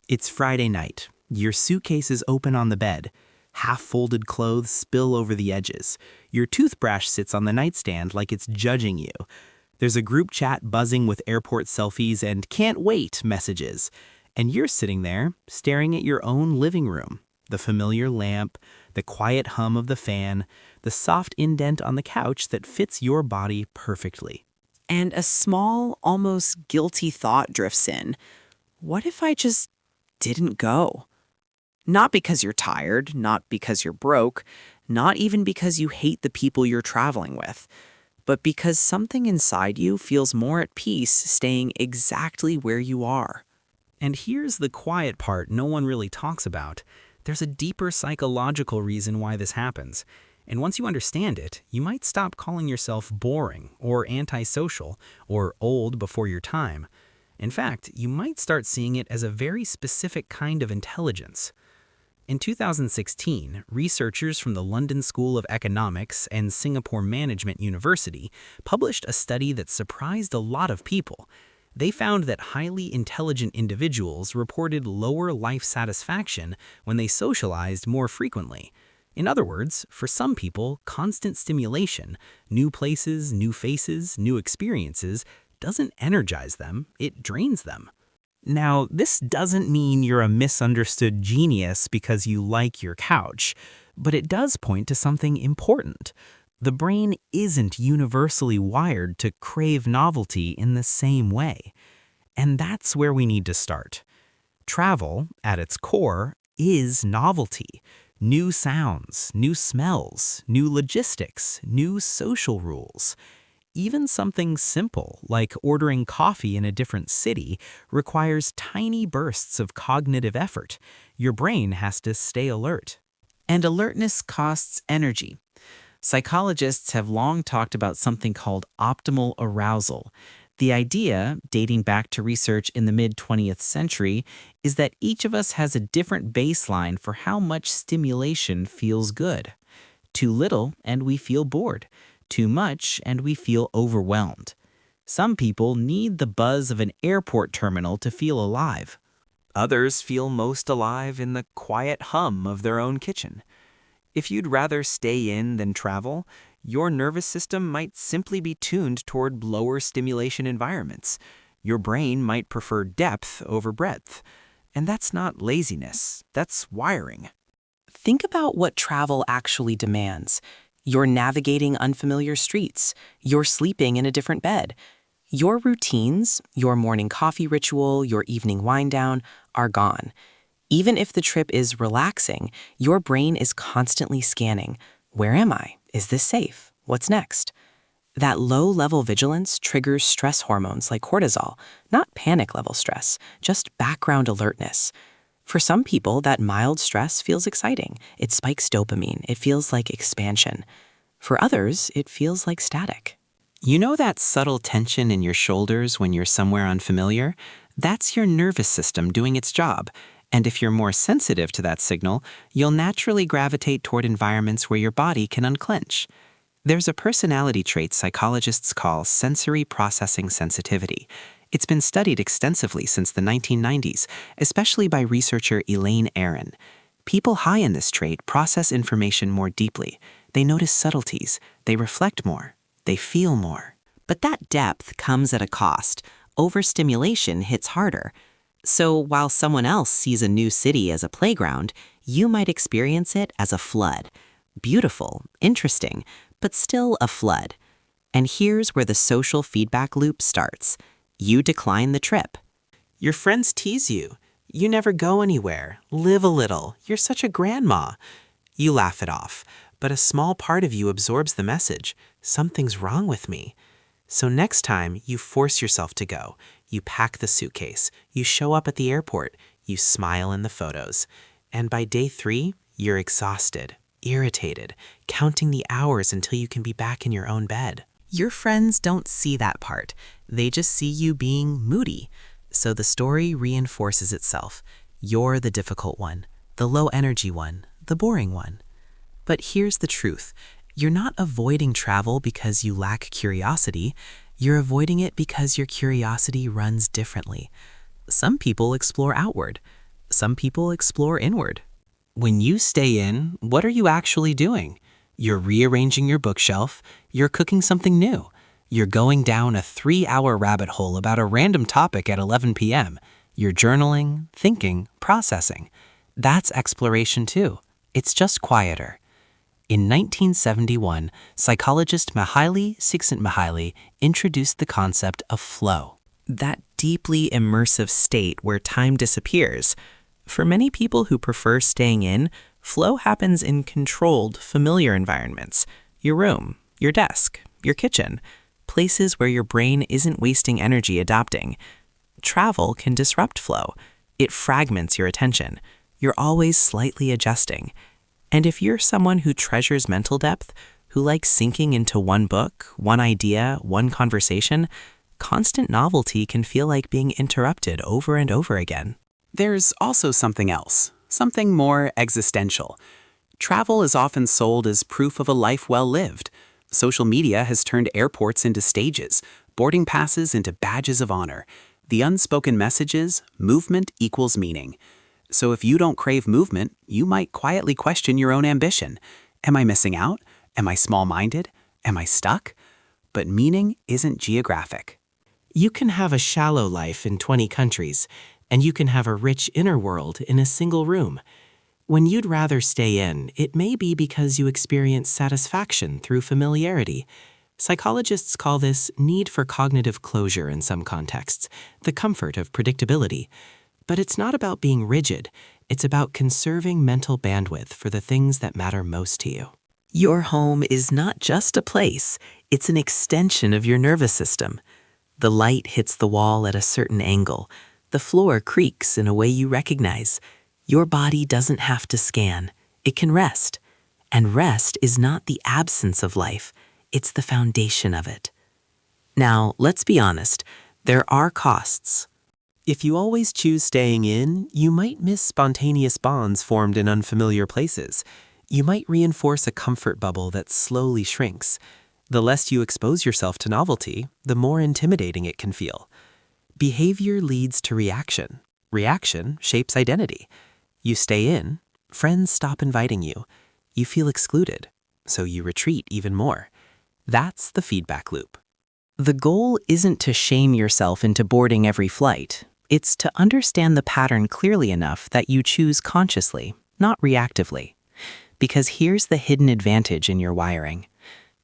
It's Friday night. Your suitcase is open on the bed. Half-folded clothes spill over the edges. Your toothbrush sits on the nightstand like it's judging you. There's a group chat buzzing with airport selfies and "can't wait" messages. And you're sitting there, staring at your own living room. The familiar lamp, the quiet hum of the fan, the soft indent on the couch that fits your body perfectly. And a small, almost guilty thought drifts in. What if I just didn't go? Not because you're tired, not because you're broke, not even because you hate the people you're traveling with, but because something inside you feels more at peace staying exactly where you are. And here's the quiet part no one really talks about. There's a deeper psychological reason why this happens. And once you understand it, you might stop calling yourself boring or antisocial or old before your time. In fact, you might start seeing it as a very specific kind of intelligence. In 2016, researchers from the London School of Economics and Singapore Management University published a study that surprised a lot of people. They found that highly intelligent individuals reported lower life satisfaction when they socialized more frequently. In other words, for some people, constant stimulation, new places, new faces, new experiences, doesn't energize them, it drains them. Now, this doesn't mean you're a misunderstood genius because you like your couch, but it does point to something important. The brain isn't universally wired to crave novelty in the same way. And that's where we need to start. Travel, at its core, is novelty. New sounds, new smells, new logistics, new social rules. Even something simple, like ordering coffee in a different city, requires tiny bursts of cognitive effort. Your brain has to stay alert. And alertness costs energy. Psychologists have long talked about something called optimal arousal. The idea, dating back to research in the mid-20th century, is that each of us has a different baseline for how much stimulation feels good. Too little, and we feel bored. Too much, and we feel overwhelmed. Some people need the buzz of an airport terminal to feel alive. Others feel most alive in the quiet hum of their own kitchen. If you'd rather stay in than travel, your nervous system might simply be tuned toward lower stimulation environments. Your brain might prefer depth over breadth. And that's not laziness, that's wiring. Think about what travel actually demands. You're navigating unfamiliar streets. You're sleeping in a different bed. Your routines, your morning coffee ritual, your evening wind down are gone. Even if the trip is relaxing, your brain is constantly scanning. Where am I? Is this safe? What's next? That low-level vigilance triggers stress hormones like cortisol, not panic-level stress, just background alertness. For some people, that mild stress feels exciting. It spikes dopamine. It feels like expansion. For others, it feels like static. You know that subtle tension in your shoulders when you're somewhere unfamiliar? That's your nervous system doing its job. And if you're more sensitive to that signal, you'll naturally gravitate toward environments where your body can unclench. There's a personality trait psychologists call sensory processing sensitivity. It's been studied extensively since the 1990s, especially by researcher Elaine Aron. People high in this trait process information more deeply. They notice subtleties. They reflect more. They feel more. But that depth comes at a cost. Overstimulation hits harder. So while someone else sees a new city as a playground, you might experience it as a flood. Beautiful, interesting, but still a flood. And here's where the social feedback loop starts. You decline the trip. Your friends tease you. You never go anywhere. Live a little. You're such a grandma. You laugh it off, but a small part of you absorbs the message. Something's wrong with me. So next time, you force yourself to go. You pack the suitcase. You show up at the airport. You smile in the photos. And by day 3, you're exhausted, irritated, counting the hours until you can be back in your own bed. Your friends don't see that part. They just see you being moody. So the story reinforces itself. You're the difficult one, the low-energy one, the boring one. But here's the truth. You're not avoiding travel because you lack curiosity. You're avoiding it because your curiosity runs differently. Some people explore outward. Some people explore inward. When you stay in, what are you actually doing? You're rearranging your bookshelf, you're cooking something new, you're going down a 3-hour rabbit hole about a random topic at 11 p.m. You're journaling, thinking, processing. That's exploration too. It's just quieter. In 1971, psychologist Mihaly Csikszentmihalyi introduced the concept of flow. That deeply immersive state where time disappears. For many people who prefer staying in, flow happens in controlled, familiar environments. Your room, your desk, your kitchen, places where your brain isn't wasting energy adapting. Travel can disrupt flow. It fragments your attention. You're always slightly adjusting. And if you're someone who treasures mental depth, who likes sinking into one book, one idea, one conversation, constant novelty can feel like being interrupted over and over again. There's also something else, something more existential. Travel is often sold as proof of a life well lived. Social media has turned airports into stages, boarding passes into badges of honor. The unspoken message is movement equals meaning. So if you don't crave movement, you might quietly question your own ambition. Am I missing out? Am I small-minded? Am I stuck? But meaning isn't geographic. You can have a shallow life in 20 countries, and you can have a rich inner world in a single room. When you'd rather stay in, it may be because you experience satisfaction through familiarity. Psychologists call this need for cognitive closure in some contexts, the comfort of predictability. But it's not about being rigid. It's about conserving mental bandwidth for the things that matter most to you. Your home is not just a place, it's an extension of your nervous system. The light hits the wall at a certain angle. The floor creaks in a way you recognize. Your body doesn't have to scan. It can rest. And rest is not the absence of life. It's the foundation of it. Now, let's be honest. There are costs. If you always choose staying in, you might miss spontaneous bonds formed in unfamiliar places. You might reinforce a comfort bubble that slowly shrinks. The less you expose yourself to novelty, the more intimidating it can feel. Behavior leads to reaction. Reaction shapes identity. You stay in, friends stop inviting you. You feel excluded, so you retreat even more. That's the feedback loop. The goal isn't to shame yourself into boarding every flight. It's to understand the pattern clearly enough that you choose consciously, not reactively. Because here's the hidden advantage in your wiring.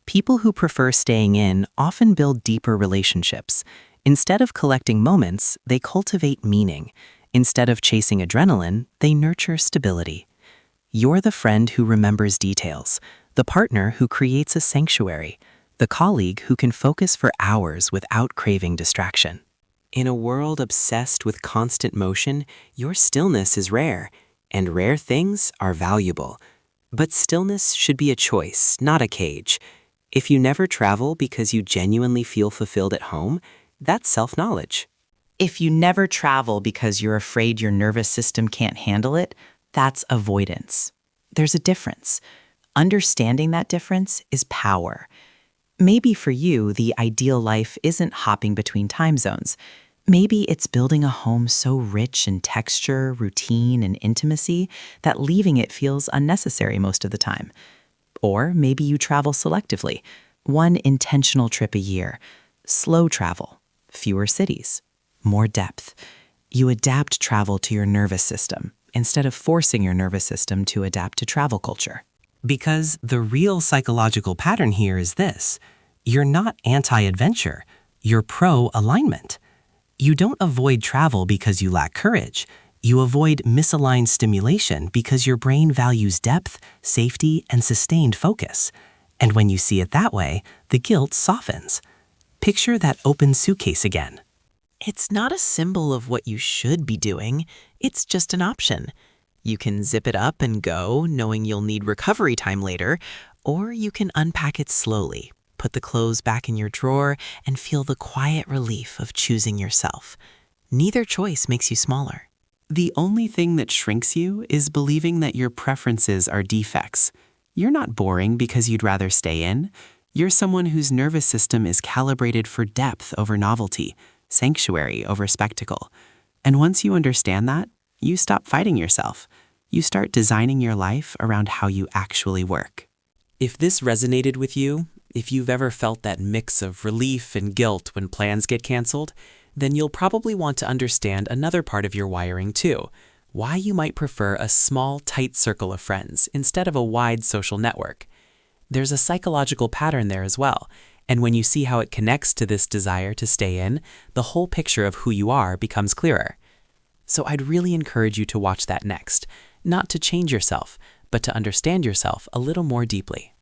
People who prefer staying in often build deeper relationships. Instead of collecting moments, they cultivate meaning. Instead of chasing adrenaline, they nurture stability. You're the friend who remembers details, the partner who creates a sanctuary, the colleague who can focus for hours without craving distraction. In a world obsessed with constant motion, your stillness is rare, and rare things are valuable. But stillness should be a choice, not a cage. If you never travel because you genuinely feel fulfilled at home, that's self-knowledge. If you never travel because you're afraid your nervous system can't handle it, that's avoidance. There's a difference. Understanding that difference is power. Maybe for you, the ideal life isn't hopping between time zones. Maybe it's building a home so rich in texture, routine, and intimacy that leaving it feels unnecessary most of the time. Or maybe you travel selectively, one intentional trip a year, slow travel, fewer cities, more depth. You adapt travel to your nervous system instead of forcing your nervous system to adapt to travel culture. Because the real psychological pattern here is this: you're not anti-adventure, you're pro-alignment. You don't avoid travel because you lack courage. You avoid misaligned stimulation because your brain values depth, safety, and sustained focus. And when you see it that way, the guilt softens. Picture that open suitcase again. It's not a symbol of what you should be doing, it's just an option. You can zip it up and go, knowing you'll need recovery time later, or you can unpack it slowly, put the clothes back in your drawer, and feel the quiet relief of choosing yourself. Neither choice makes you smaller. The only thing that shrinks you is believing that your preferences are defects. You're not boring because you'd rather stay in. You're someone whose nervous system is calibrated for depth over novelty, sanctuary over spectacle. And once you understand that, you stop fighting yourself. You start designing your life around how you actually work. If this resonated with you, if you've ever felt that mix of relief and guilt when plans get canceled, then you'll probably want to understand another part of your wiring too, why you might prefer a small, tight circle of friends instead of a wide social network. There's a psychological pattern there as well, and when you see how it connects to this desire to stay in, the whole picture of who you are becomes clearer. So I'd really encourage you to watch that next, not to change yourself, but to understand yourself a little more deeply.